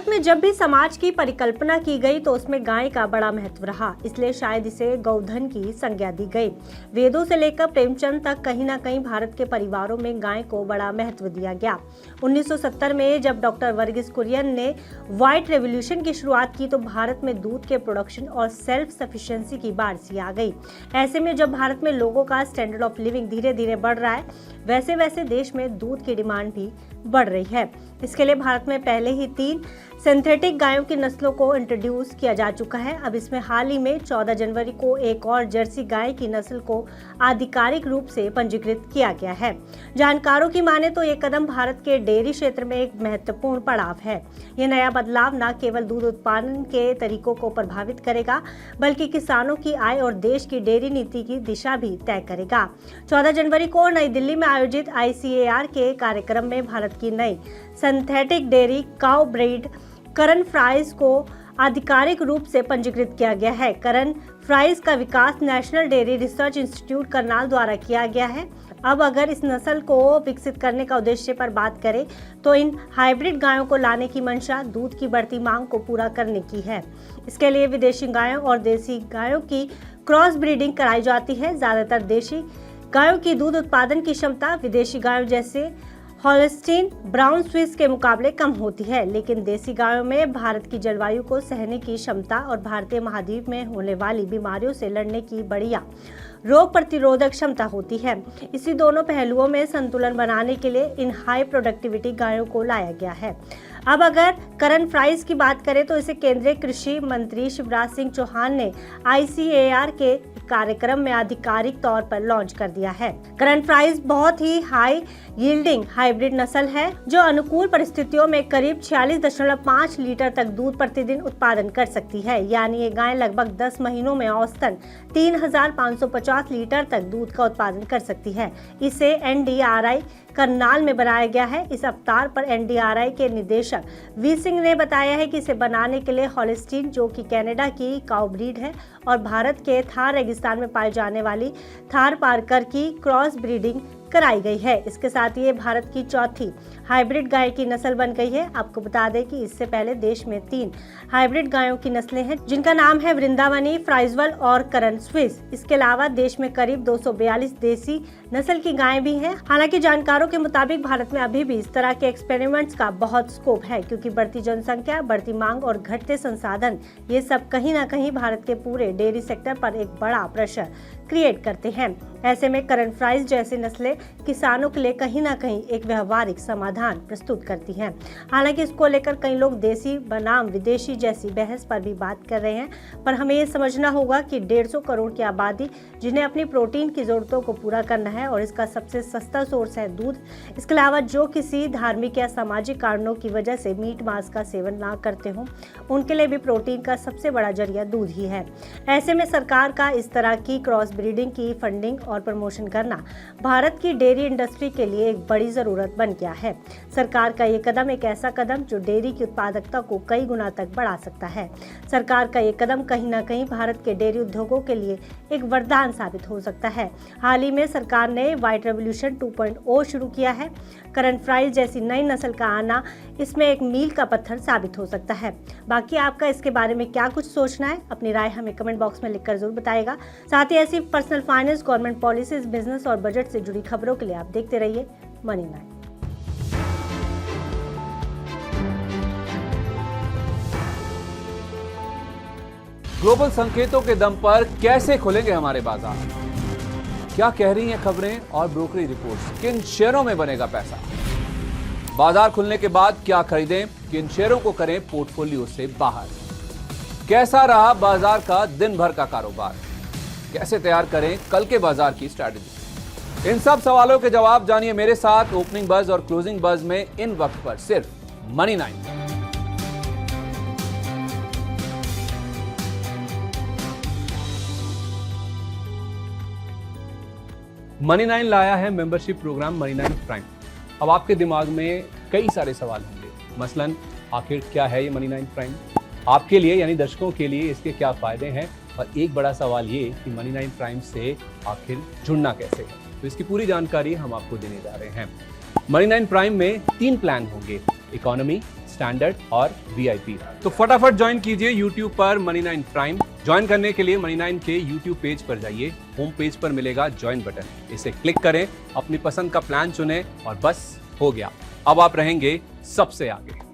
में जब भी समाज की परिकल्पना की गई तो उसमें गाय का बड़ा महत्व रहा, इसलिए शायद इसे गौधन की संज्ञा दी गई। वेदों से लेकर प्रेमचंद तक कहीं ना कहीं भारत के परिवारों में गाय को बड़ा महत्व दिया गया। 1970 में जब डॉक्टर वर्गीस कुरियन ने व्हाइट रेवोल्यूशन की शुरुआत की तो भारत में दूध के प्रोडक्शन और सेल्फ सफिशिएंसी की बाढ़ सी आ गई। ऐसे में जब भारत में लोगों का स्टैंडर्ड ऑफ लिविंग धीरे धीरे बढ़ रहा है, वैसे वैसे देश में दूध की डिमांड भी बढ़ रही है। इसके लिए भारत में पहले ही 3 सिंथेटिक गायों की नस्लों को इंट्रोड्यूस किया जा चुका है। अब इसमें हाल ही में 14 जनवरी को एक और जर्सी गाय की नस्ल को आधिकारिक रूप से पंजीकृत किया गया है। जानकारों की माने तो ये कदम भारत के डेयरी क्षेत्र में एक महत्वपूर्ण पड़ाव है। ये नया बदलाव न केवल दूध उत्पादन के तरीकों को प्रभावित करेगा, बल्कि किसानों की आय और देश की डेयरी नीति की दिशा भी तय करेगा। 14 जनवरी को नई दिल्ली में आयोजित ICAR के कार्यक्रम में भारत की नई सिंथेटिक डेयरी काउ ब्रीड करन फ्राइज को आधिकारिक रूप से पंजीकृत किया गया है। करन फ्राइज का विकास national dairy research institute Karnal द्वारा किया गया है। अब अगर इस नस्ल को विकसित करने का उद्देश्य पर बात करें तो इन हाइब्रिड गायों को लाने की मंशा दूध की बढ़ती मांग को पूरा करने की है। इसके लिए विदेशी गायों और देसी गायों की क्रॉस ब्रीडिंग कराई जाती है। ज्यादातर देशी गायों की दूध उत्पादन की क्षमता विदेशी गायों जैसे हॉलस्टीन ब्राउन स्विस के मुकाबले कम होती है, लेकिन देसी गायों में भारत की जलवायु को सहने की क्षमता और भारतीय महाद्वीप में होने वाली बीमारियों से लड़ने की बढ़िया रोग प्रतिरोधक क्षमता होती है। इसी दोनों पहलुओं में संतुलन बनाने के लिए इन हाई प्रोडक्टिविटी गायों को लाया गया है। अब अगर करन फ्राइज की बात करें तो इसे केंद्रीय कृषि मंत्री शिवराज सिंह चौहान ने ICAR के कार्यक्रम में आधिकारिक तौर पर लॉन्च कर दिया है। करन फ्राइज बहुत ही हाई यील्डिंग हाइब्रिड नस्ल है जो अनुकूल परिस्थितियों में करीब 46.5 लीटर तक दूध प्रतिदिन उत्पादन कर सकती है। यानी ये गाय लगभग 10 महीनों में औसतन 3550 लीटर तक दूध का उत्पादन कर सकती है। इसे NDRI करनाल में बनाया गया है। इस अवतार पर NDRI के निदेशक वी सिंह ने बताया है कि इसे बनाने के लिए हॉलस्टीन जो कि कनाडा की काउ ब्रीड है और भारत के थार रेगिस्तान में पाई जाने वाली थार पारकर की क्रॉस ब्रीडिंग कराई गई है। इसके साथ ये भारत की चौथी हाइब्रिड गाय की नस्ल बन गई है। आपको बता दें कि इससे पहले देश में 3 हाइब्रिड गायों की नस्लें हैं जिनका नाम है वृंदावनी, फ्राइजवल और करन स्विस। इसके अलावा देश में करीब 242 देसी नस्ल की गायें भी हैं। हालांकि जानकारों के मुताबिक भारत में अभी भी इस तरह के एक्सपेरिमेंट्स का बहुत स्कोप है, क्योंकि बढ़ती जनसंख्या, बढ़ती मांग और घटते संसाधन ये सब कहीं ना कहीं भारत के पूरे डेयरी सेक्टर पर एक बड़ा प्रेशर क्रिएट करते हैं। ऐसे में करन फ्राइज जैसी नस्लें किसानों के लिए कहीं ना कहीं एक व्यवहारिक समाधान प्रस्तुत करती हैं। हालांकि इसको लेकर कई लोग देसी बनाम विदेशी जैसी बहस पर भी बात कर रहे हैं, पर हमें ये समझना होगा कि 150 करोड़ की आबादी जिन्हें अपनी प्रोटीन की जरूरतों को पूरा करना है और इसका सबसे सस्ता सोर्स है दूध। इसके अलावा जो किसी धार्मिक या सामाजिक कारणों की वजह से मीट मांस का सेवन ना करते हों, उनके लिए भी प्रोटीन का सबसे बड़ा जरिया दूध ही है। ऐसे में सरकार का इस तरह की क्रॉस ब्रीडिंग की फंडिंग और प्रमोशन करना भारत की डेयरी इंडस्ट्री के लिए एक बड़ी जरूरत बन गया है। सरकार का ये कदम एक ऐसा कदम जो डेयरी की उत्पादकता को कई गुना तक बढ़ा सकता है। सरकार का ये कदम कहीं ना कहीं भारत के डेयरी उद्योगों के लिए एक वरदान साबित हो सकता है। हाल ही में सरकार ने व्हाइट रेवोल्यूशन 2.0 शुरू किया है। करन फ्राइज जैसी नई नस्ल का आना इसमें एक मील का पत्थर साबित हो सकता है। बाकी आपका इसके बारे में क्या कुछ सोचना है, अपनी राय हमें कमेंट बॉक्स में लिखकर जरूर बताइएगा। साथ ही ऐसी personal finance, government policies, business और बजट से जुड़ी खबरों के लिए आप देखते रहिए मनी 9। ग्लोबल संकेतों के दम पर कैसे खुलेंगे हमारे बाजार? क्या कह रही हैं खबरें और ब्रोकरेज रिपोर्ट्स? किन शेयरों में बनेगा पैसा? बाजार खुलने के बाद क्या खरीदें, किन शेयरों को करें पोर्टफोलियो से बाहर? कैसा रहा बाजार का दिन भर का कारोबार? कैसे तैयार करें कल के बाजार की स्ट्रैटेजी? इन सब सवालों के जवाब जानिए मेरे साथ ओपनिंग बज और क्लोजिंग बज में इन वक्त पर सिर्फ मनी 9। मनी 9 लाया है मेंबरशिप प्रोग्राम मनी 9 प्राइम। अब आपके दिमाग में कई सारे सवाल होंगे, मसलन आखिर क्या है ये मनी 9 प्राइम, आपके लिए यानी दर्शकों के लिए इसके क्या फायदे हैं, और एक बड़ा सवाल ये कि मनी 9 प्राइम से आखिर जुड़ना कैसे है। तो इसकी पूरी जानकारी हम आपको देने जा रहे हैं। मनी 9 प्राइम में 3 प्लान होंगे, इकोनॉमी, स्टैंडर्ड और वीआईपी। तो फटाफट ज्वाइन कीजिए YouTube पर मनी9 प्राइम। ज्वाइन करने के लिए मनी9 के YouTube पेज पर जाइए, होम पेज पर मिलेगा ज्वाइन बटन, इसे क्लिक करें, अपनी पसंद का प्लान चुनें और बस हो गया, अब आप रहेंगे सबसे आगे।